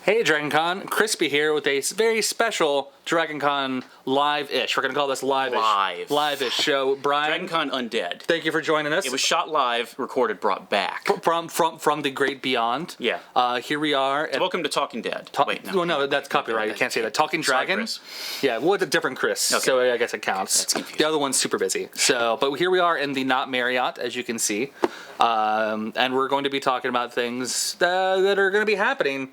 Hey DragonCon, Crispy here with a very special DragonCon live-ish. We're going to call this live-ish. Live-ish show. Brian. DragonCon Undead. Thank you for joining us. It was shot live, recorded, brought back. From the great beyond. Yeah. Here we are. So welcome to Talking Dead. Wait, no. Well, no, that's copyright. You can't say that. Talking Dragon? Yeah, well, it's a different Chris. Okay. So I guess it counts. That's confusing. The other one's super busy. So, but here we are in the Not Marriott, as you can see. And we're going to be talking about things that are going to be happening.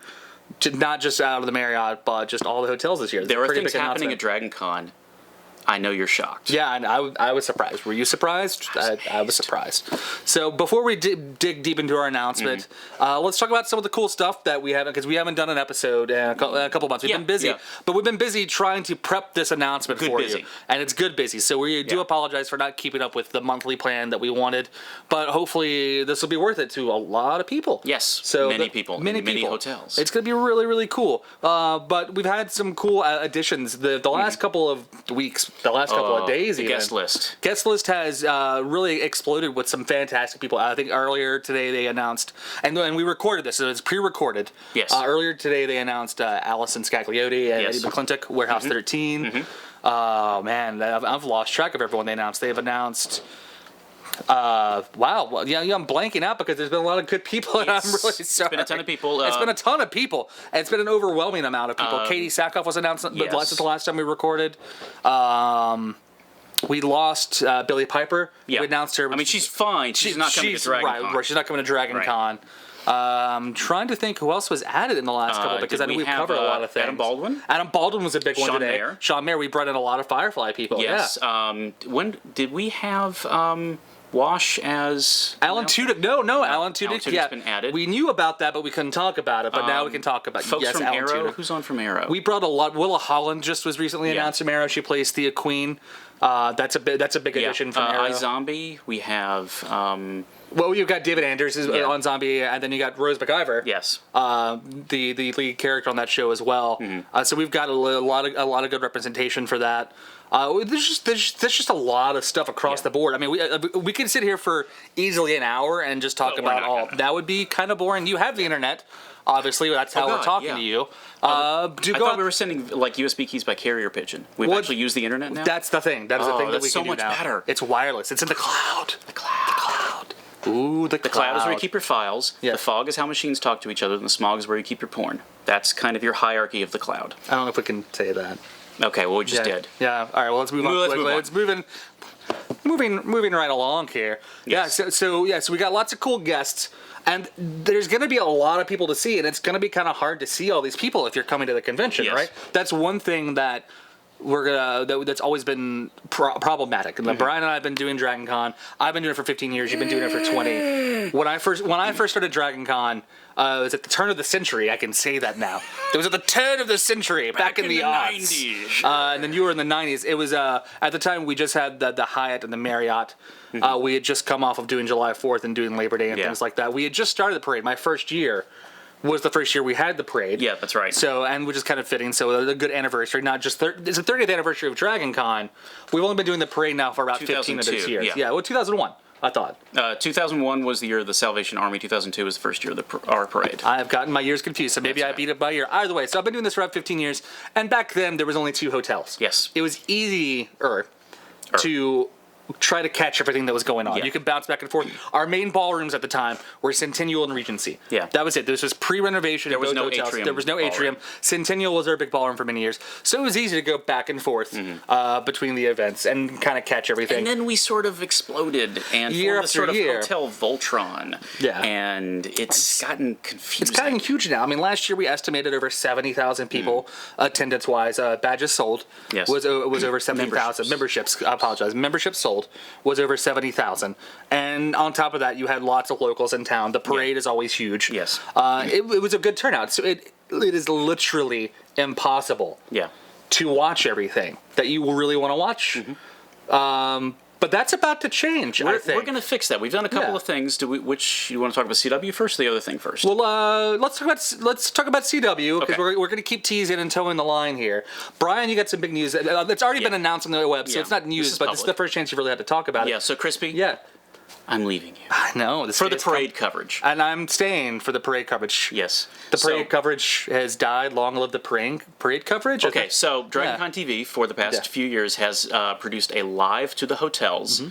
Not just out of the Marriott, but just all the hotels this year. There are things happening at DragonCon. I know you're shocked. Yeah, and I was surprised. Were you surprised? I was surprised. So before we dig deep into our announcement, let's talk about some of the cool stuff that we haven't, because we haven't done an episode in a couple months. We've been busy, but we've been busy trying to prep this announcement for you. And it's good busy. So we do apologize for not keeping up with the monthly plan that we wanted, but hopefully this will be worth it to a lot of people. Yes, so many people, many hotels. It's going to be really, really cool. But we've had some cool additions the last couple of weeks. The last couple of days, the even. guest list. Guest list has really exploded with some fantastic people. I think earlier today they announced, and we recorded this, so it's pre-recorded. Yes. Earlier today they announced Allison Scagliotti and Eddie McClintock, Warehouse 13. Oh man, I've lost track of everyone they announced. They've announced. Wow. Well, yeah, I'm blanking out because there's been a lot of good people, and I'm really sorry. It's been a ton of people. It's been a ton of people. And it's been an overwhelming amount of people. Katie Sackhoff was announced the last time we recorded. We lost Billie Piper. Yeah. We announced her. I mean, she's fine. She's not coming to DragonCon. Right, she's not coming to DragonCon. Trying to think who else was added in the last couple, because I know we've covered a lot of things. Adam Baldwin? Adam Baldwin was a big one today. Mayer. Sean Mayer. We brought in a lot of Firefly people. Yes. Yeah. When did we have Wash as Alan Tudyk? No, Alan Tudyk. Alan Tudyk's been added. We knew about that, but we couldn't talk about it. But now we can talk about folks from Alan Arrow. Tudyk. Who's on from Arrow? We brought a lot. Willa Holland just was recently announced from Arrow. She plays Thea Queen. That's a big addition from Arrow. iZombie. We have. Well, you've got David Anders on Zombie, and then you got Rose McIver. Yes. The lead character on that show as well. So we've got a lot of good representation for that. There's just a lot of stuff across the board. I mean, we could sit here for easily an hour and just talk about all. That would be kind of boring. You have the internet. Obviously, that's how we're talking to you. I thought we were sending like USB keys by carrier pigeon. We've actually used the internet now. That's the thing. That is the thing that we can do now. That's so much better. It's wireless. It's in the cloud. The cloud. Ooh, the cloud. The cloud is where you keep your files. Yeah. The fog is how machines talk to each other, and the smog is where you keep your porn. That's kind of your hierarchy of the cloud. I don't know if we can say that. Okay, well, we just did. Yeah. All right. Well, let's move on. Let's moving right along here. Yes. Yeah. So we got lots of cool guests, and there's going to be a lot of people to see, and it's going to be kind of hard to see all these people if you're coming to the convention, right? That's one thing that that's always been problematic. And Brian and I have been doing DragonCon. I've been doing it for 15 years. You've been doing it for 20. When I first started DragonCon, it was at the turn of the century. I can say that now. It was at the turn of the century, back in the 90s. And then you were in the 90s. It was at the time we just had the Hyatt and the Marriott. We had just come off of doing July 4th and doing Labor Day and things like that. We had just started the parade. My first year was the first year we had the parade. Yeah, that's right. So, and which is kind of fitting. So, a good anniversary. Not just it's the 30th anniversary of DragonCon. We've only been doing the parade now for about 15 of those years. Yeah, well, 2001, I thought. 2001 was the year of the Salvation Army. 2002 was the first year of our parade. I've gotten my years confused, so maybe I beat it by a year. Either way, so I've been doing this for about 15 years, and back then there was only 2 hotels. Yes. It was easier to try to catch everything that was going on. Yeah. You could bounce back and forth. Our main ballrooms at the time were Centennial and Regency. Yeah. That was it. This was pre-renovation. There was no atrium. There was no atrium. Centennial was our big ballroom for many years. So it was easy to go back and forth between the events and kind of catch everything. And then we sort of exploded and formed a sort of Hotel Voltron. Yeah. And it's gotten confusing. It's gotten huge now. I mean, last year we estimated over 70,000 people attendance-wise. Badges sold was over 70,000. Memberships. I apologize. Memberships sold was over 70,000, and on top of that, you had lots of locals in town. The parade is always huge. Yes, it was a good turnout. So it is literally impossible. To watch everything that you really want to watch. But that's about to change, I think. We're going to fix that. We've done a couple of things. Which you want to talk about CW first, or the other thing first? Well, let's talk about CW, because we're going to keep teasing and towing the line here. Brian, you got some big news. It's already been announced on the web, so it's not news, but this is the first chance you really had to talk about it. Yeah. So Crispy. Yeah. I'm leaving you. I know. For the parade coverage. And I'm staying for the parade coverage. Yes. The parade coverage has died. Long live the parade coverage. Okay, so DragonConTV for the past few years has produced a live to the hotels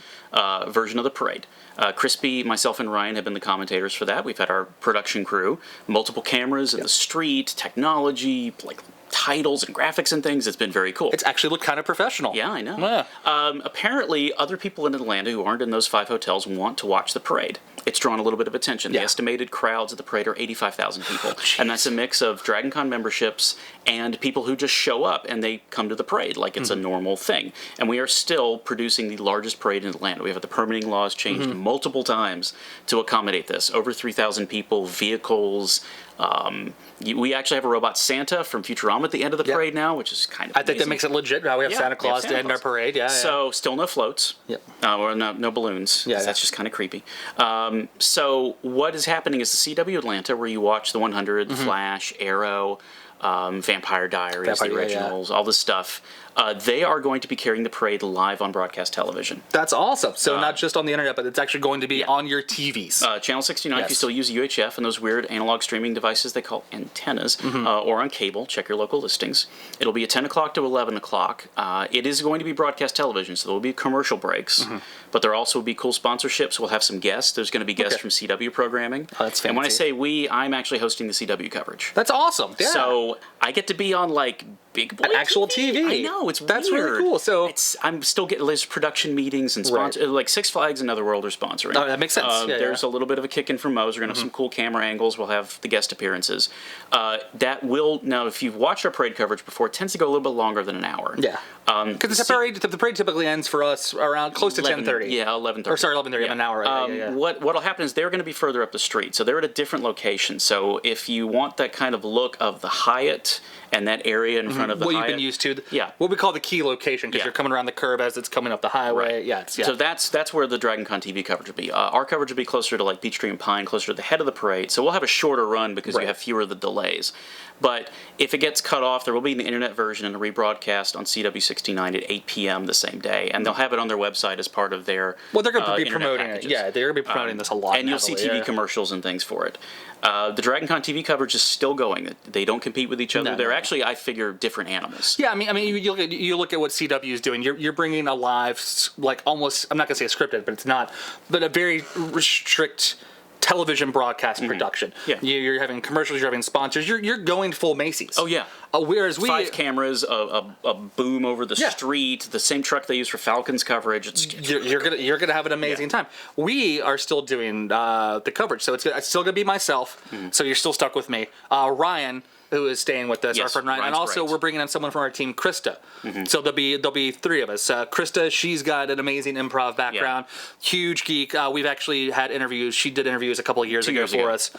version of the parade. Crispy, myself, and Ryan have been the commentators for that. We've had our production crew, multiple cameras in the street, technology, like titles and graphics and things. It's been very cool. It's actually looked kind of professional. Yeah, I know. Yeah. Apparently, other people in Atlanta who aren't in those 5 hotels want to watch the parade. It's drawn a little bit of attention. The estimated crowds at the parade are 85,000 people. And that's a mix of DragonCon memberships and people who just show up and they come to the parade like it's a normal thing. And we are still producing the largest parade in Atlanta. We have the permitting laws changed multiple times to accommodate this. Over 3,000 people, vehicles. We actually have a robot Santa from Futurama at the end of the parade now, which is kind of I think that makes it legit. Now we have Santa Claus to end our parade. Yeah. So still no floats. Yep. Or no balloons. Yeah. That's just kind of creepy. So what is happening is the CW Atlanta, where you watch the 100, Flash, Arrow, Vampire Diaries, the originals, all this stuff. They are going to be carrying the parade live on broadcast television. That's awesome. So not just on the internet, but it's actually going to be on your TVs. Channel 69, if you still use UHF and those weird analog streaming devices they call antennas, or on cable, check your local listings. It'll be at 10 o'clock to 11 o'clock. It is going to be broadcast television, so there will be commercial breaks, but there also will be cool sponsorships. We'll have some guests. There's going to be guests from CW programming. Oh, that's fancy. And when I say we, I'm actually hosting the CW coverage. That's awesome. Yeah. So I get to be on, like, big boy actual TV. I know, That's weird. really cool. So I'm still getting there's production meetings and sponsor like Six Flags and Netherworld are sponsoring. Oh, that makes sense. There's a little bit of a kick in from Moe's. We're gonna have some cool camera angles. We'll have the guest appearances. That will now, if you've watched our parade coverage before, it tends to go a little bit longer than an hour. Yeah. Because the parade typically ends for us around close to 10:30. Yeah, 11:30. Or sorry, 11:30. An hour. What'll happen is they're going to be further up the street, so they're at a different location. So if you want that kind of look of the Hyatt and that area in front of the what Hyatt, you've been used to. Yeah. What we call the key location, because you're coming around the curve as it's coming up the highway. Right. Yeah. So that's where the DragonConTV coverage will be. Our coverage will be closer to like Peachtree and Pine, closer to the head of the parade. So we'll have a shorter run because you have fewer of the delays. But if it gets cut off, there will be an internet version and a rebroadcast on CW69 at 8 p.m. the same day, and they'll have it on their website as part of their Well, they're going to be promoting packages. it. Yeah, they're going to be promoting this a lot. And you'll see TV commercials and things for it. The DragonConTV coverage is still going. They don't compete with each other. They're actually, I figure, different animals. Yeah, I mean, you look at what CW is doing. You're bringing a live, like almost. I'm not going to say scripted, but it's not. But a very strict television broadcast production. Yeah. You're having commercials. You're having sponsors. You're going full Macy's. Oh yeah. Whereas 5 cameras, a boom over the street, the same truck they use for Falcons coverage. You're gonna have an amazing time. We are still doing the coverage, so it's still gonna be myself. So you're still stuck with me, Ryan, who is staying with us, our friend Ryan, and also we're bringing in someone from our team, Krista. So there'll be 3 of us. Krista, she's got an amazing improv background, huge geek. We've actually had interviews. She did interviews a couple of years ago for us.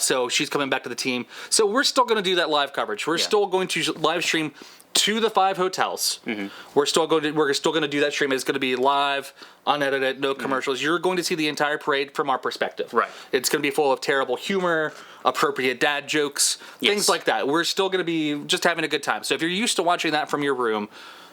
So she's coming back to the team. So we're still going to do that live coverage. We're still going to live stream to the 5 hotels. We're still going to do that stream. It's going to be live, unedited, no commercials. You're going to see the entire parade from our perspective. Right. It's going to be full of terrible humor, appropriate dad jokes, things like that. We're still going to be just having a good time. So if you're used to watching that from your room,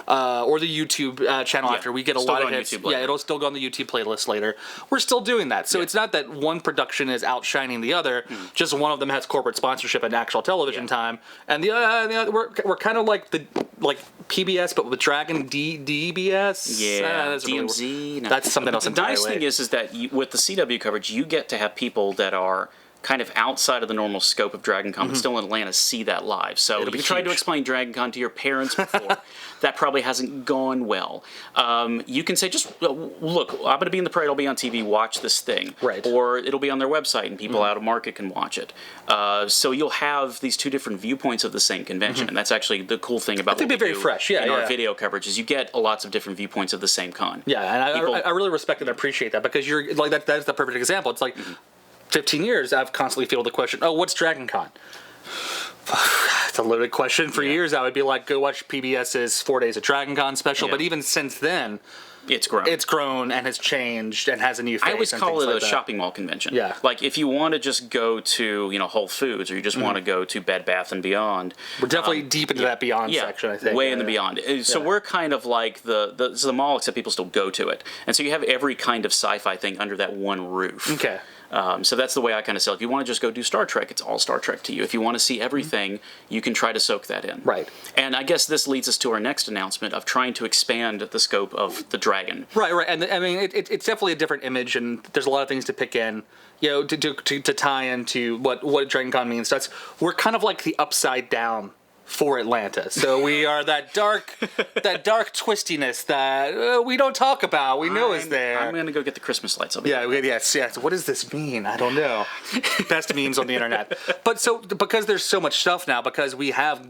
or the YouTube channel after we get a lot of hits. It'll still go on the YouTube playlist later. We're still doing that. So it's not that one production is outshining the other. Just one of them has corporate sponsorship and actual television time, and the other we're kind of like PBS, but with Dragon DBS. Yeah, that's DMZ. Really, that's something else. The nice thing is that with the CW coverage, you get to have people that are kind of outside of the normal scope of DragonCon, but still in Atlanta, see that live. So if you tried to explain DragonCon to your parents before, that probably hasn't gone well. You can say, just look, I'm going to be in the parade, I'll be on TV, watch this thing. Right. Or it'll be on their website and people out of market can watch it. So you'll have these 2 different viewpoints of the same convention, and that's actually the cool thing about what we very do fresh. in our video coverage is you get lots of different viewpoints of the same con. Yeah, and I really respect and appreciate that, because you're like that's the perfect example. It's like 15 years, I've constantly fielded the question, oh, what's DragonCon? It's a loaded question. For years, I would be like, go watch PBS's 4 Days of DragonCon special. But even since then, It's grown and has changed and has a new face. I always and call things it a like that. shopping mall convention. Yeah. Like if you want to just go to Whole Foods, or you just want to go to Bed Bath and Beyond. We're definitely deep into that Beyond section, I think. Way in the Beyond. So we're kind of like the mall, except people still go to it. And so you have every kind of sci-fi thing under that one roof. Okay. So that's the way I kind of sell. If you want to just go do Star Trek, it's all Star Trek to you. If you want to see everything, you can try to soak that in. Right. And I guess this leads us to our next announcement of trying to expand the scope of the Dragon. Right. And I mean, it's definitely a different image, and there's a lot of things to pick in, to tie into what DragonCon means. We're kind of like the upside down for Atlanta. So we are that dark twistiness that we don't talk about. We know is there. I'm going to go get the Christmas lights over Yeah, yes. What does this mean? I don't know. Best memes on the internet. But so, because there's so much stuff now, because we have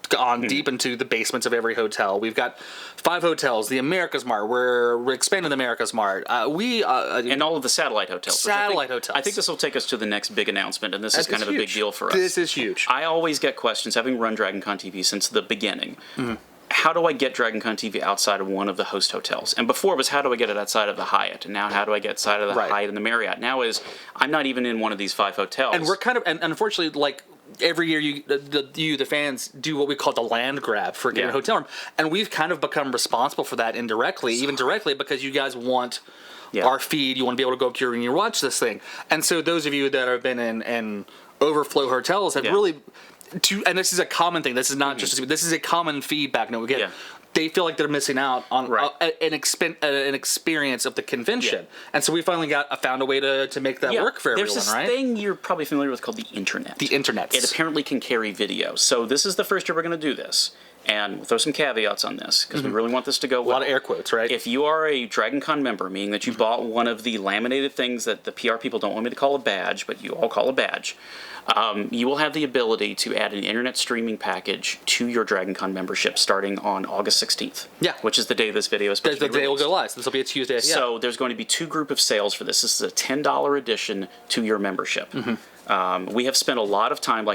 gone deep into the basements of every hotel. We've got 5 hotels, the America's Mart. We're expanding the America's Mart. And all of the satellite hotels. Hotels. I think this will take us to the next big announcement, and this is kind of a big deal for us. This is huge. I always get questions, having run DragonConTV since the beginning. How do I get DragonConTV outside of one of the host hotels? And before it was, how do I get it outside of the Hyatt? And now, how do I get outside of the Hyatt and the Marriott? Now I'm not even in one of these 5 hotels. And we're kind of, and unfortunately, like, every year the fans do what we call the land grab for getting a hotel room, and we've kind of become responsible for that indirectly, even directly, because you guys want our feed. You want to be able to go up here and you watch this thing. And so those of you that have been in overflow hotels have really, and this is a common thing. This is not just this is a common feedback note we get. They feel like they're missing out on an experience of the convention, and so we finally found a way to make that work for everyone. There's this right? thing you're probably familiar with called the internet. The internet. It apparently can carry video. So this is the first year we're going to do this, and we'll throw some caveats on this because we really want this to go well. A lot of air quotes, right? If you are a DragonCon member, meaning that you bought one of the laminated things that the PR people don't want me to call a badge, but you all call a badge, you will have the ability to add an internet streaming package to your DragonCon membership starting on August 16th. Yeah. Which is the day this video is supposed to be released. The day will go live. This will be a Tuesday. So there's going to be 2 group of sales for this. This is a $10 addition to your membership. We have spent a lot of time,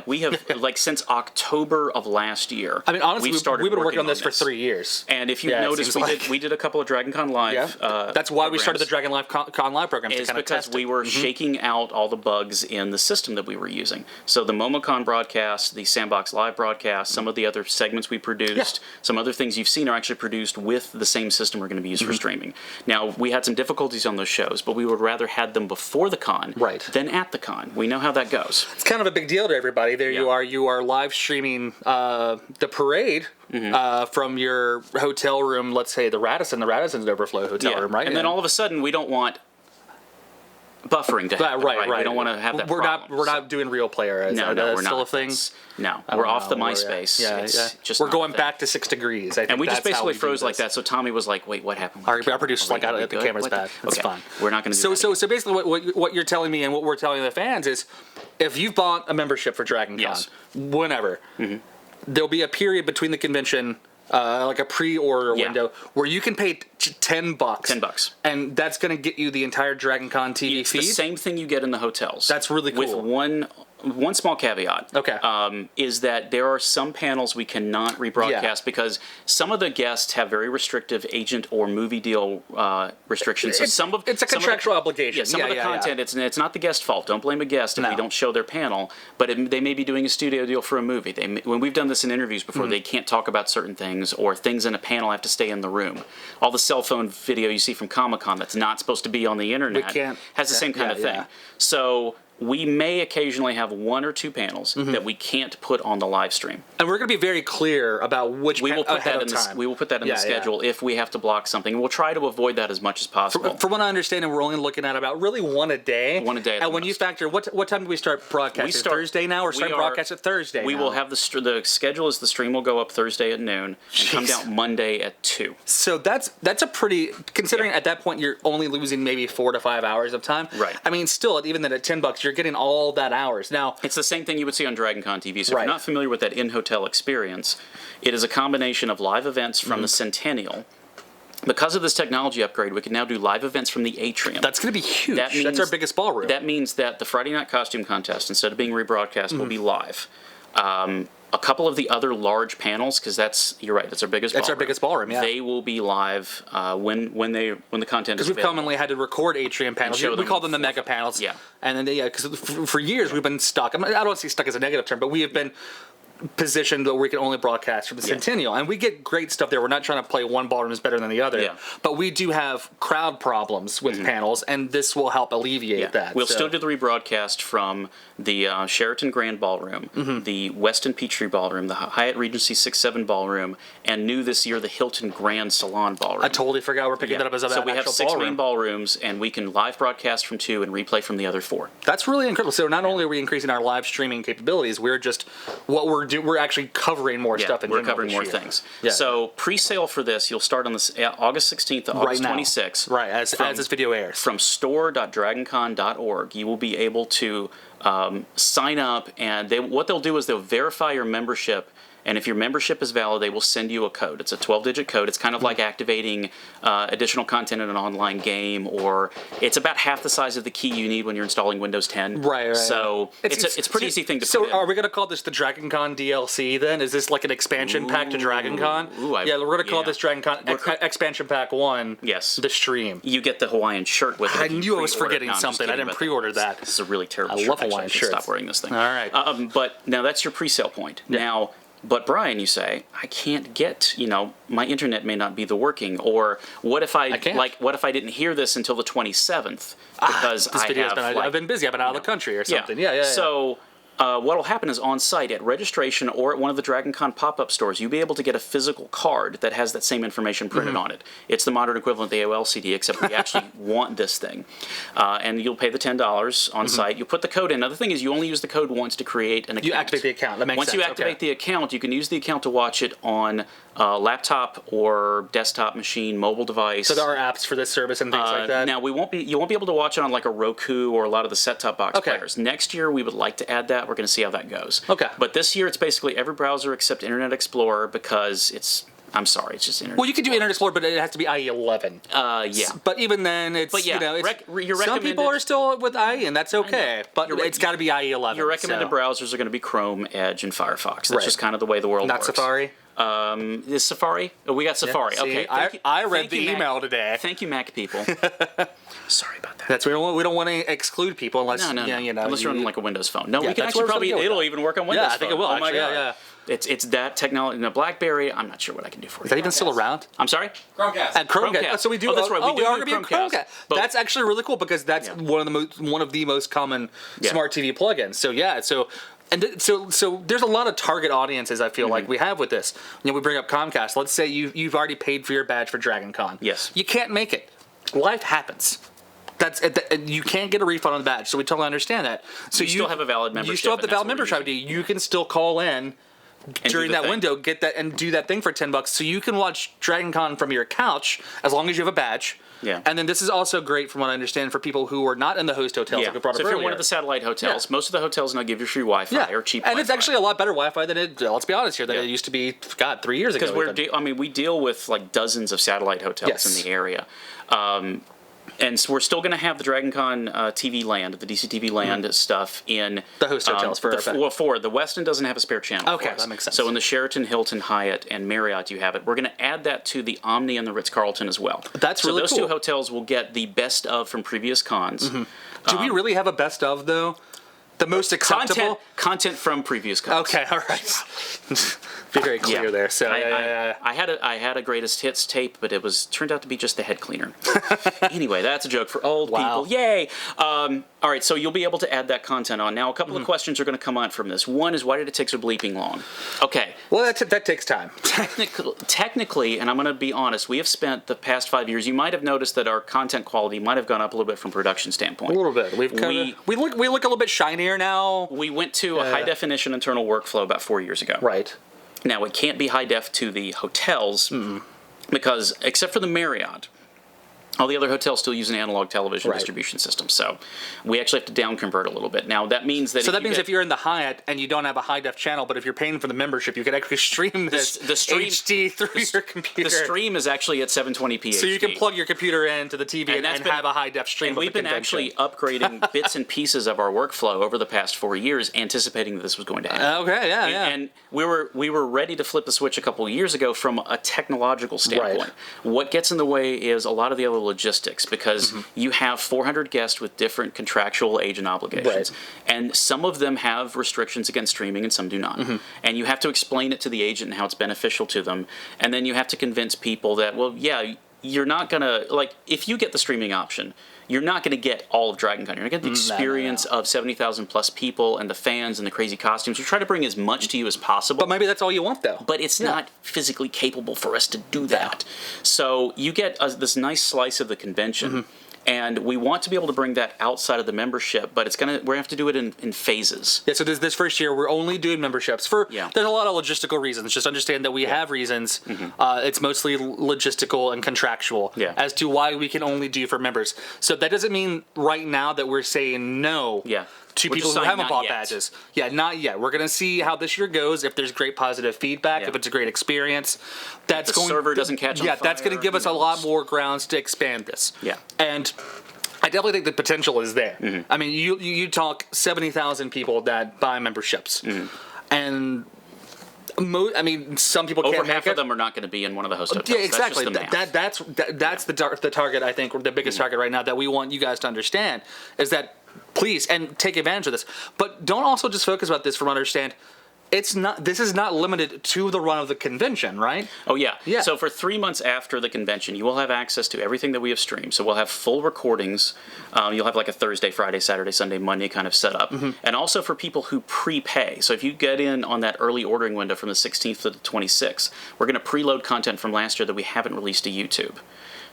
since October of last year. I mean, honestly, we've been working on this for 3 years. And if you noticed, we did a couple of DragonCon Live. That's why we started the Dragon Con Live program. Is because we were shaking out all the bugs in the system that we were using. So the MomoCon broadcast, the Sandbox Live broadcast, some of the other segments we produced, some other things you've seen are actually produced with the same system we're going to be used for streaming. Now, we had some difficulties on those shows, but we would rather had them before the con than at the con. We know how that goes. It's kind of a big deal to everybody. There you are live streaming the parade from your hotel room, let's say the Radisson's overflow hotel room, right? And then all of a sudden we don't want buffering to happen. Right. We don't want to have that problem. We're not doing real player. No, we're still not. a thing. No, we're off the MySpace. We're going back to 6 degrees. I think and we just basically we froze like that. So Tommy was like, "Wait, what happened?" Our producer's like, "The camera's bad. It's fine. We're not going to do that." So basically, what you're telling me and what we're telling the fans is, if you've bought a membership for DragonCon, whenever, there'll be a period between the convention. Like a pre-order window where you can pay $10. $10. And that's going to get you the entire DragonCon TV it's feed. The same thing you get in the hotels. That's really cool. With one small caveat. Okay. Is that there are some panels we cannot rebroadcast because some of the guests have very restrictive agent or movie deal restrictions. So it's a contractual obligation. Yeah, some of the content, it's not the guest fault. Don't blame a guest if we don't show their panel, but they may be doing a studio deal for a movie. When we've done this in interviews before, they can't talk about certain things, or things in a panel have to stay in the room. All the cell phone video you see from Comic-Con that's not supposed to be on the internet has the same kind of thing. So we may occasionally have 1 or 2 panels that we can't put on the live stream. And we're going to be very clear about which we will put ahead that of in time. We will put that in the schedule if we have to block something. We'll try to avoid that as much as possible. From what I understand, we're only looking at about really 1 a day. 1 a day. And when you factor, what time do we start broadcasting? Thursday now? We're starting to broadcast at Thursday We will have the schedule is the stream will go up Thursday at noon and come down Monday at 2. So that's a pretty, considering at that point you're only losing maybe 4 to 5 hours of time. Right. I mean, still, even then at $10, you're getting all that hours. Now, it's the same thing you would see on DragonConTV. So if you're not familiar with that in-hotel experience, it is a combination of live events from the Centennial. Because of this technology upgrade, we can now do live events from the atrium. That's going to be huge. That's our biggest ballroom. That means that the Friday night costume contest, instead of being rebroadcast, will be live. A couple of the other large panels, because you're right, that's our biggest ballroom. That's our biggest ballroom, yeah. They will be live when the content is available. Because we've commonly had to record atrium panels. We call them the mega panels. Yeah. And then, because for years we've been stuck. I don't see stuck as a negative term, but we have been positioned where we can only broadcast from the Centennial, and we get great stuff there. We're not trying to play one ballroom is better than the other, but we do have crowd problems with panels, and this will help alleviate that. We'll still do the rebroadcast from the Sheraton Grand Ballroom, the Westin Peachtree Ballroom, the Hyatt Regency 6-7 Ballroom, and new this year, the Hilton Grand Salon Ballroom. I totally forgot we're picking that up as an actual ballroom. So we have 6 main ballrooms, and we can live broadcast from 2 and replay from the other 4. That's really incredible. So not only are we increasing our live streaming capabilities, we're we're actually covering more stuff. We're covering more things. Yeah. So pre-sale for this, you'll start on this August 16th to August 26th. Right, as this video airs. From store.dragoncon.org, you will be able to sign up, and what they'll do is they'll verify your membership. And if your membership is valid, they will send you a code. It's a 12-digit code. It's kind of like activating additional content in an online game, or it's about half the size of the key you need when you're installing Windows 10. Right. So it's a pretty easy thing to put in. So are we going to call this the DragonCon DLC then? Is this like an expansion pack to DragonCon? We're going to call this DragonCon Expansion Pack 1. Yes. The stream. You get the Hawaiian shirt with it. I knew I was forgetting something. I didn't pre-order that. This is a really terrible shirt. I love Hawaiian shirts. Stop wearing this thing. All right. But now that's your pre-sale point. Yeah. Now... But Brian, you say, I can't get, my internet may not be the working, or what if I didn't hear this until the 27th because I've been busy, I've been out of the country or something. Yeah. So what will happen is on site at registration or at one of the DragonCon pop-up stores, you'll be able to get a physical card that has that same information printed on it. It's the modern equivalent of the AOL CD, except we actually want this thing. And you'll pay the $10 on site. You put the code in. Now, the thing is, you only use the code once to create an account. You activate the account. That makes sense. Once you activate the account, you can use the account to watch it on laptop or desktop machine, mobile device. So there are apps for this service and things like that? Now, you won't be able to watch it on like a Roku or a lot of the set-top box players. Next year, we would like to add that. We're going to see how that goes. Okay. But this year, it's basically every browser except Internet Explorer because it's just Internet. Well, you can do Internet Explorer, but it has to be IE 11. Yeah. But even then, some people are still with IE, and that's okay. But it's got to be IE 11. Your recommended browsers are going to be Chrome, Edge, and Firefox. That's just kind of the way the world works. Not Safari? Is Safari? Oh, we got Safari. Yeah, see, okay. I read the email today. Thank you, Mac people. Sorry about that. We don't want to exclude people unless unless you're on like a Windows phone. No, we can actually it'll even work on Windows. Yeah, I think it will. Oh my God. Yeah. It's that technology. In a BlackBerry, I'm not sure what I can do for you. Is that even still around? I'm sorry? Chromecast. And Chromecast. Oh, so we do. Oh, that's right. We are going to be a Chromecast. That's actually really cool because that's one of the most common smart TV plugins. So so there's a lot of target audiences I feel like we have with this. We bring up Comcast. Let's say you've already paid for your badge for DragonCon. Yes. You can't make it. Life happens. You can't get a refund on the badge, so we totally understand that. So you still have a valid membership. You still have the valid membership ID. You can still call in during that window, get that, and do that thing for $10, so you can watch DragonCon from your couch as long as you have a badge. Yeah. And then this is also great, from what I understand, for people who are not in the host hotels. Yeah. Like we brought so up if you're earlier. one of the satellite hotels, most of the hotels now give you free Wi-Fi or cheap Wi-Fi. And it's actually a lot better Wi-Fi than let's be honest here, than it used to be, 3 years ago. Because we deal with like dozens of satellite hotels in the area. And so we're still going to have the DragonCon TV land, the DCTV land stuff in the host hotels for the Westin doesn't have a spare channel. Okay, that makes sense. So in the Sheraton, Hilton, Hyatt, and Marriott, you have it. We're going to add that to the Omni and the Ritz-Carlton as well. That's really cool. So those two hotels will get the best of from previous cons. Do we really have a best of though? The most acceptable content from previous cons. Okay, all right. Be very clear there. So I had a greatest hits tape, but it turned out to be just the head cleaner. Anyway, that's a joke for old people. Yay! All right, so you'll be able to add that content on. Now, a couple of questions are going to come on from this. One is, why did it take so bleeping long? Okay. Well, that takes time. Technically, and I'm going to be honest, we have spent the past 5 years. You might have noticed that our content quality might have gone up a little bit from production standpoint. A little bit. We look a little bit shinier now. We went to a high definition internal workflow about 4 years ago. Right. Now, it can't be high def to the hotels because, except for the Marriott, All the other hotels still use an analog television distribution system, so we actually have to down convert a little bit. Now that means that if you're in the Hyatt and you don't have a high def channel, but if you're paying for the membership, you can actually stream this HD through your computer. The stream is actually at 720p. So you can plug your computer into the TV and have a high def stream. And we've been actually upgrading bits and pieces of our workflow over the past 4 years, anticipating that this was going to happen. Okay, yeah. And we were ready to flip the switch a couple of years ago from a technological standpoint. Right. What gets in the way is a lot of the other logistics, because you have 400 guests with different contractual agent obligations, and some of them have restrictions against streaming and some do not. And you have to explain it to the agent and how it's beneficial to them, and then you have to convince people that, well, yeah, you're not gonna, like, if you get the streaming option, you're not going to get all of DragonCon. You're going to get the experience of 70,000 plus people and the fans and the crazy costumes. We try to bring as much to you as possible. But maybe that's all you want, though. But it's not physically capable for us to do that. So you get this nice slice of the convention. And we want to be able to bring that outside of the membership, but we're going to have to do it in phases. Yeah, so this first year, we're only doing memberships. There's a lot of logistical reasons. Just understand that we have reasons. It's mostly logistical and contractual as to why we can only do for members. So that doesn't mean right now that we're saying no to people who haven't bought badges. Yeah, not yet. We're going to see how this year goes. If there's great positive feedback, if it's a great experience, that's the server doesn't catch on fire, that's going to give us a lot more grounds to expand this. And I definitely think the potential is there. I mean, you talk 70,000 people that buy memberships, and some people can't. Over half of them are not going to be in one of the host hotels. Yeah, exactly. That's the target. I think the biggest target right now that we want you guys to understand is that please and take advantage of this, but don't also just focus about this. From understand. This is not limited to the run of the convention, right? Oh, yeah. So for 3 months after the convention, you will have access to everything that we have streamed. So we'll have full recordings. You'll have like a Thursday, Friday, Saturday, Sunday, Monday kind of setup. And also for people who prepay. So if you get in on that early ordering window from the 16th to the 26th, we're going to preload content from last year that we haven't released to YouTube.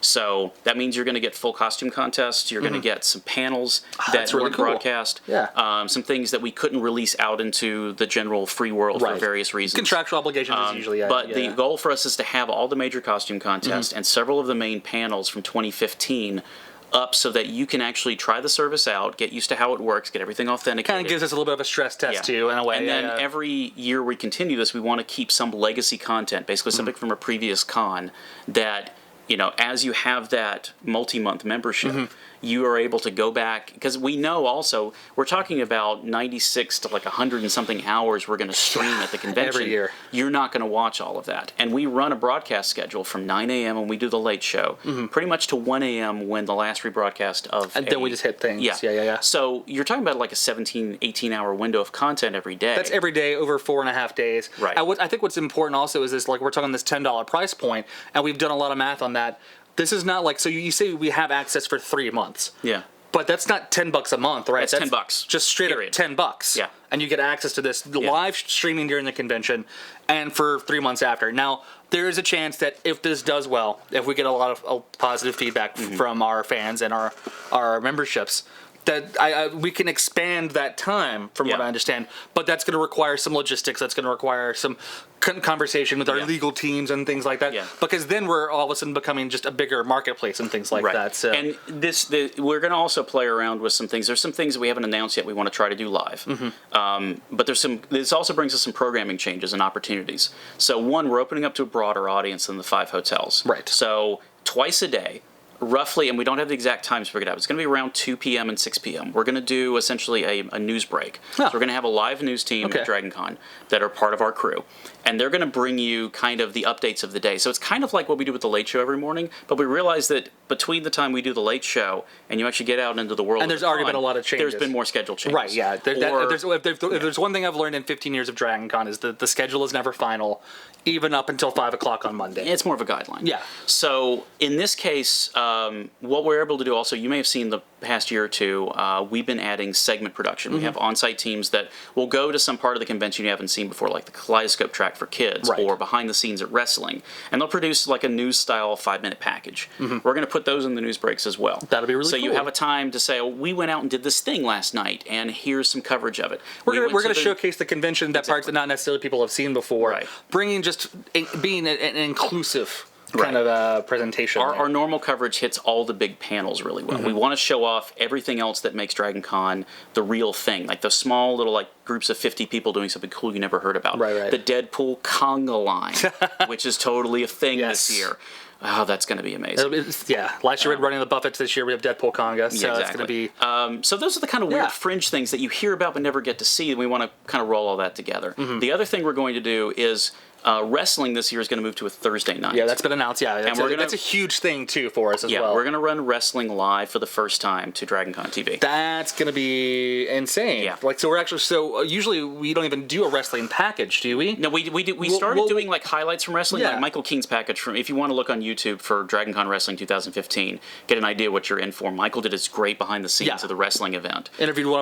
So that means you're going to get full costume contests. You're going to get some panels that weren't broadcast. Some things that we couldn't release out into the general free world for various reasons. Contractual obligations is usually. But the goal for us is to have all the major costume contests and several of the main panels from 2015 up so that you can actually try the service out, get used to how it works, get everything authenticated. Kind of gives us a little bit of a stress test too, in a way. And then every year we continue this, we want to keep some legacy content, basically something from a previous con that, as you have that multi-month membership, you are able to go back, because we know also we're talking about 96 to like 100 and something hours we're going to stream at the convention. Every year. You're not going to watch all of that. And we run a broadcast schedule from 9 a.m. when we do the late show, pretty much to 1 a.m. when the last rebroadcast of... And then we just hit things. Yeah. So you're talking about like a 17, 18-hour window of content every day. That's every day over 4.5 days. Right. I think what's important also is this, like we're talking this $10 price point, and we've done a lot of math on that. This is not like, so you say we have access for 3 months. Yeah. But that's not $10 a month, right? That's $10. Just straight up $10. Yeah. And you get access to this live streaming during the convention and for 3 months after. Now, there is a chance that if this does well, if we get a lot of positive feedback from our fans and our memberships, that we can expand that time from what I understand. But that's going to require some logistics. That's going to require some conversation with our legal teams and things like that. Because then we're all of a sudden becoming just a bigger marketplace and things like that. So. And we're going to also play around with some things. There's some things that we haven't announced yet we want to try to do live. But this also brings us some programming changes and opportunities. So one, we're opening up to a broader audience than the 5 hotels. Right. So twice a day, roughly, and we don't have the exact times figured out, it's going to be around 2 p.m. and 6 p.m. We're going to do essentially a news break. So we're going to have a live news team at DragonCon that are part of our crew. And they're going to bring you kind of the updates of the day. So it's kind of like what we do with the Late Show every morning, but we realize that between the time we do the Late Show and you actually get out into the world and there's already been a lot of changes. There's been more schedule changes. Right, yeah. If there's one thing I've learned in 15 years of DragonCon is that the schedule is never final, even up until 5 o'clock on Monday. It's more of a guideline. Yeah. So in this case, what we're able to do also, you may have seen the past year or two, we've been adding segment production. We have on-site teams that will go to some part of the convention you haven't seen before, like the Kaleidoscope track for kids or behind the scenes at wrestling, and they'll produce like a news-style 5-minute package. We're going to put those in the news breaks as well. That'll be really cool. So you have a time to say, oh, we went out and did this thing last night, and here's some coverage of it. We're going to showcase the convention, that parts that not necessarily people have seen before, bringing just being an inclusive kind of presentation. Our normal coverage hits all the big panels really well. We want to show off everything else that makes DragonCon the real thing, like the small little like groups of 50 people doing something cool you never heard about. Right. The Deadpool conga line, which is totally a thing this year. Oh, that's going to be amazing. Last year we had Running the Buffets. This year we have Deadpool conga, so it's going to be... so those are the kind of weird fringe things that you hear about but never get to see, and we want to kind of roll all that together. The other thing we're going to do is... wrestling this year is going to move to a Thursday night. Yeah, that's been announced. Yeah, that's a huge thing too for us as well. Yeah, we're going to run wrestling live for the first time to DragonConTV. That's going to be insane. Yeah. Like, so we're actually usually we don't even do a wrestling package, do we? No, we started doing like highlights from wrestling, like Michael Keene's package from. If you want to look on YouTube for DragonCon Wrestling 2015, get an idea what you're in for. Michael did his great behind the scenes of the wrestling event. Interviewed one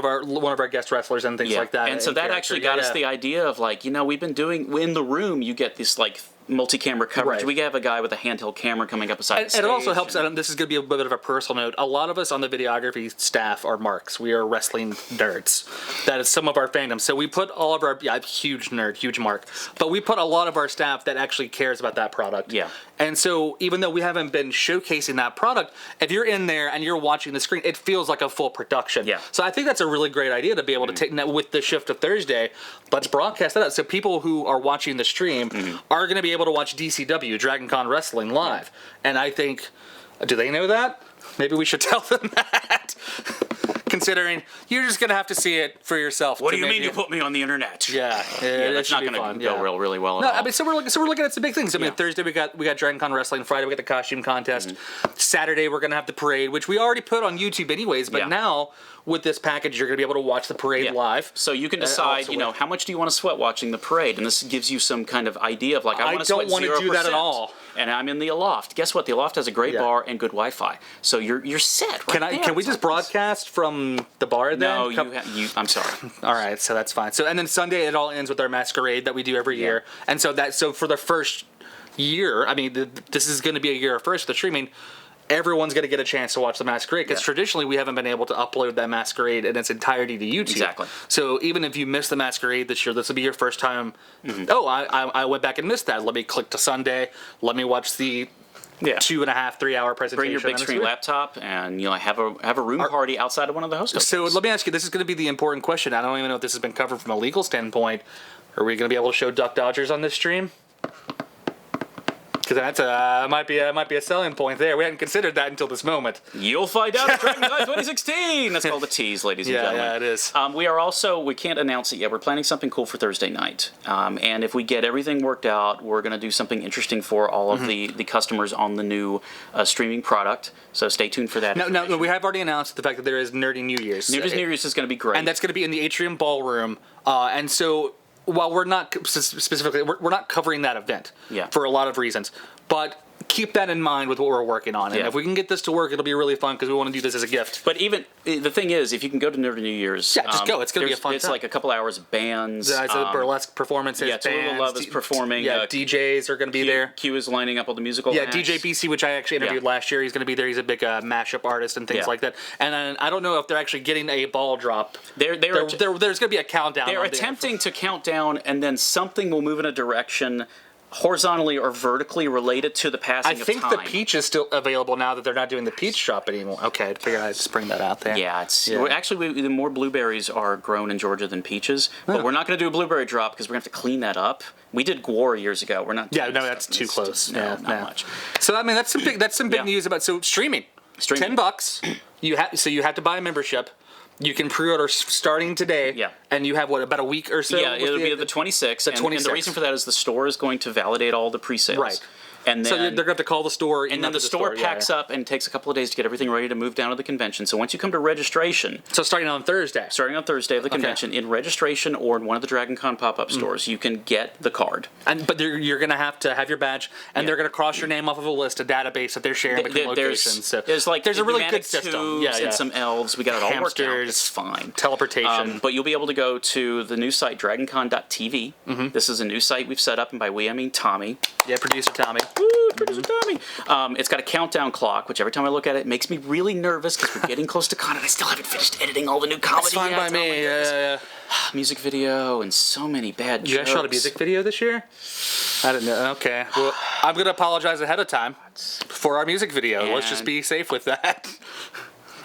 of our guest wrestlers and things like that. And so that actually got us the idea of like, we've been doing in the room. You get this like multi-camera coverage. Right. We have a guy with a handheld camera coming up beside the stage. And it also helps, and this is going to be a bit of a personal note, a lot of us on the videography staff are marks. We are wrestling nerds. That is some of our fandom. So we put all of our, huge nerd, huge mark, but we put a lot of our staff that actually cares about that product. Yeah. And so even though we haven't been showcasing that product, if you're in there and you're watching the screen, it feels like a full production. Yeah. So I think that's a really great idea to be able to take that with the shift of Thursday. Let's broadcast that out. So people who are watching the stream are going to be able to watch DCW, DragonCon Wrestling live. And I think, do they know that? Maybe we should tell them that. Considering you're just going to have to see it for yourself. What do you mean you put me on the internet? Yeah, that's not going to go really well at all. I mean, so we're looking at some big things. I mean, Thursday we got DragonCon Wrestling. Friday we got the costume contest. Saturday we're going to have the parade, which we already put on YouTube anyways. But now with this package, you're going to be able to watch the parade live. So you can decide, how much do you want to sweat watching the parade, and this gives you some kind of idea of like I don't want to do that at all. And I'm in the Aloft. Guess what? The Aloft has a great bar and good Wi-Fi, so you're set. Can we just broadcast from the bar then? No, I'm sorry. All right, so that's fine. So and then Sunday it all ends with our masquerade that we do every year, and so for the first year, I mean, this is going to be a year first for the streaming. Everyone's going to get a chance to watch the masquerade because traditionally we haven't been able to upload that masquerade in its entirety to YouTube. Exactly. So even if you missed the masquerade this year, this will be your first time. Oh, I went back and missed that. Let me click to Sunday. Let me watch the 2.5, 3 hour presentation. Bring your big screen laptop and have a room party outside of one of the host hotels. So let me ask you, this is going to be the important question. I don't even know if this has been covered from a legal standpoint. Are we going to be able to show Duck Dodgers on this stream? Because that might be a selling point there. We hadn't considered that until this moment. You'll find out at DragonCon 2016. That's called a tease, ladies and gentlemen. Yeah, it is. We can't announce it yet. We're planning something cool for Thursday night. And if we get everything worked out, we're going to do something interesting for all of the customers on the new streaming product. So stay tuned for that. No, we have already announced the fact that there is Nerdy New Year's. New Year's is going to be great. And that's going to be in the Atrium Ballroom. And so... While we're not specifically, we're not covering that event for a lot of reasons, but keep that in mind with what we're working on. And if we can get this to work, it'll be really fun because we want to do this as a gift. But even the thing is, if you can go to Nerdy New Year's, just go. It's going to be a fun time. It's like a couple hours of bands. It's a burlesque performances. Yeah, Total Love is performing. DJs are going to be there. Q is lining up all the musical acts. DJ BC, which I actually interviewed last year, he's going to be there. He's a big mashup artist and things like that. And I don't know if they're actually getting a ball drop. There's going to be a countdown. They're attempting to count down, and then something will move in a direction horizontally or vertically related to the passing of time. I think the peach is still available now that they're not doing the peach drop anymore. Okay, I figured I'd just bring that out there. Yeah, actually, the more blueberries are grown in Georgia than peaches, but we're not going to do a blueberry drop because we're going to have to clean that up. We did Gwar years ago. We're not. Yeah, no, that's too close. Not much. So I mean, that's some big news about streaming. $10. You have to buy a membership. You can pre-order starting today. Yeah. And you have, about a week or so? Yeah, it'll be the 26th. And the reason for that is the store is going to validate all the pre-sales. Right. And then, so they're going to have to call the store. And then the store packs up and takes a couple of days to get everything ready to move down to the convention. So once you come to registration... So starting on Thursday of the convention, in registration or in one of the DragonCon pop-up stores, you can get the card. But you're going to have your badge, and they're going to cross your name off of a list, a database that they're sharing between locations. So there's a really good system. And some elves. We got it all worked out. It's fine. Teleportation. But you'll be able to go to the new site, DragonCon.tv. This is a new site we've set up, and by we, I mean Tommy. Yeah, producer Tommy. Woo, producer Tommy. It's got a countdown clock, which every time I look at it makes me really nervous because we're getting close to con, and I still haven't finished editing all the new comedy. It's fine by me. Yeah. Music video and so many bad jokes. You guys shot a music video this year? I didn't know. Okay. Well, I'm going to apologize ahead of time for our music video. Let's just be safe with that.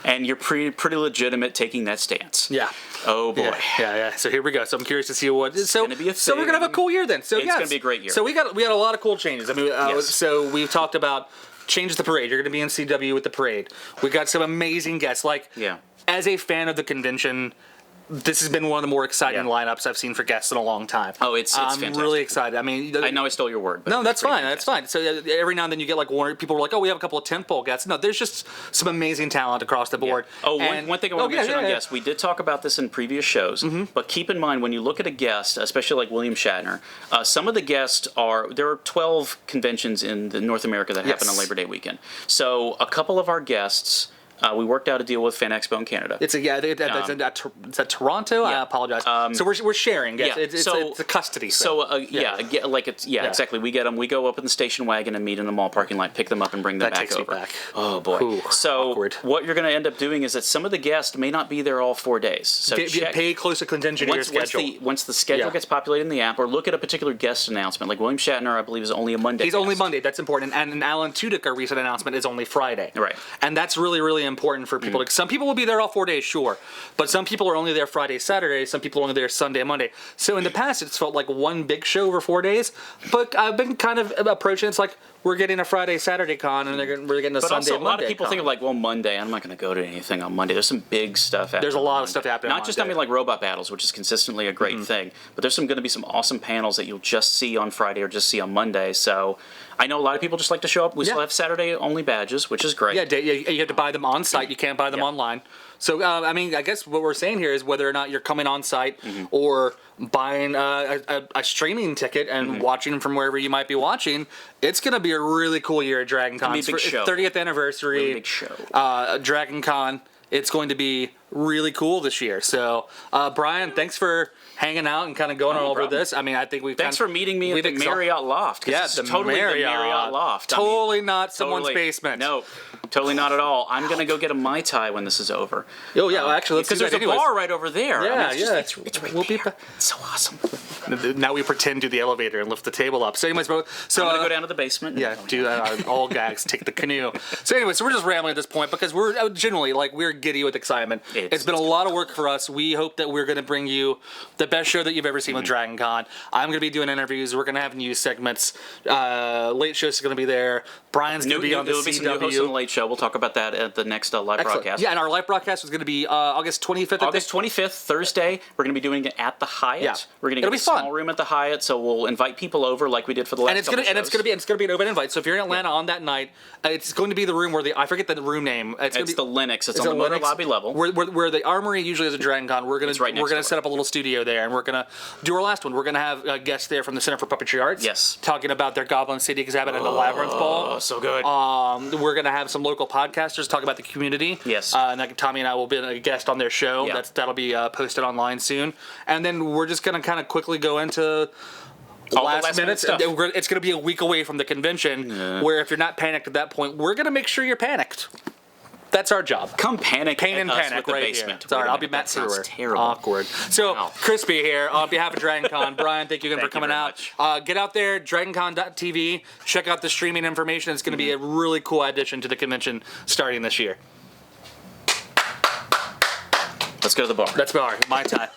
And you're pretty legitimate taking that stance. Yeah. Oh boy. Yeah. So here we go. So I'm curious to see what. So gonna be a so we're gonna have a cool year then. So it's gonna be a great year. So we got a lot of cool changes. I mean, so we've talked about change the parade. You're gonna be in CW with the parade. We got some amazing guests. Like, as a fan of the convention, this has been one of the more exciting lineups I've seen for guests in a long time. Oh, it's fantastic. I'm really excited. I mean, I know I stole your word. But no, that's fine. That's fine. So every now and then you get like people are like, oh, we have a couple of tentpole guests. No, there's just some amazing talent across the board. Yeah. Oh, one thing I want to mention on guests. We did talk about this in previous shows, but keep in mind when you look at a guest, especially like William Shatner, some of the guests there are 12 conventions in North America that happen on Labor Day weekend. So a couple of our guests. We worked out a deal with Fan Expo in Canada. It's at Toronto. I apologize. So we're sharing. Yes. It's a custody. So exactly. We get them. We go up in the station wagon and meet in the mall parking lot, pick them up, and bring them back over. Back. Oh boy. Ooh, so awkward. What you're going to end up doing is that some of the guests may not be there all 4 days. So pay close attention to your schedule. Once the schedule gets populated in the app, or look at a particular guest announcement. Like William Shatner, I believe, is only a Monday. He's only Monday. That's important. And Alan Tudyk, our recent announcement, is only Friday. Right. And that's really, really important for people. Some people will be there all 4 days, sure, but some people are only there Friday, Saturday. Some people are only there Sunday, Monday. So in the past, it's felt like one big show over 4 days. But I've been kind of approaching it's like we're getting a Friday, Saturday con, and we're getting a Sunday, also, Monday. A lot of people con. think of like, well, Monday. I'm not going to go to anything on Monday. There's some big stuff happening. There's a lot of stuff happening. Not just like robot battles, which is consistently a great thing, but there's going to be some awesome panels that you'll just see on Friday or just see on Monday. So I know a lot of people just like to show up. We still have Saturday only badges, which is great. Yeah, you have to buy them on site. You can't buy them online. So, I mean, I guess what we're saying here is whether or not you're coming on site or buying a streaming ticket and watching from wherever you might be watching, it's going to be a really cool year at DragonCon. It's 30th anniversary. Really big show. DragonCon. It's going to be really cool this year. So, Brian, thanks for hanging out and kind of going over this. I mean, I think Thanks for meeting me at the Marriott Loft. Yeah, the Marriott Loft. Totally not someone's basement. No, totally not at all. I'm going to go get a Mai Tai when this is over. Oh, yeah, actually, let's do that. Because there's a bar right over there. Yeah, It's right there. It's so awesome. Now we pretend to the elevator and lift the table up. So anyways, I'm going to go down to the basement. Yeah, do that. All gags, take the canoe. So anyways, we're just rambling at this point because we're genuinely, we're giddy with excitement. It's been a lot of work for us. We hope that we're going to bring you the best show that you've ever seen with DragonCon. I'm going to be doing interviews. We're going to have news segments. Late Show's going to be there. Brian's going to be on the CW. There'll be some new hosts on the Late Show. We'll talk about that at the next live broadcast. Yeah, and our live broadcast is going to be August 25th. August 25th, Thursday. We're going to be doing it at the Hyatt. Yeah. We're going to get a small room at the Hyatt, so we'll invite people over like we did for the last couple shows. And it's going to be an open invite. So if you're in Atlanta on that night, it's going to be the room where I forget the room name. It's the Linux. It's on the motor lobby level. Where the Armory usually is a DragonCon. We're going to set up a little studio there, and we're going to do our last one. We're going to have guests there from the Center for Puppetry Arts. Yes. Talking about their Goblin City exhibit and the Labyrinth Ball. Oh, so good. We're going to have some local podcasters talk about the community. Yes. And Tommy and I will be a guest on their show. Yeah. That'll be posted online soon. And then we're just going to kind of quickly go into all last minute stuff. It's going to be a week away from the convention, where if you're not panicked at that point, we're going to make sure you're panicked. That's our job. Come panic. Pain and panic right basement. Here. Sorry, I'll be Matt Sewer. Terrible. Awkward. So, Crispy here on behalf of DragonCon. Brian, thank you again for coming out. Get out there, DragonCon.tv. Check out the streaming information. It's going to be a really cool addition to the convention starting this year. Let's go to the bar. That's bar. My time.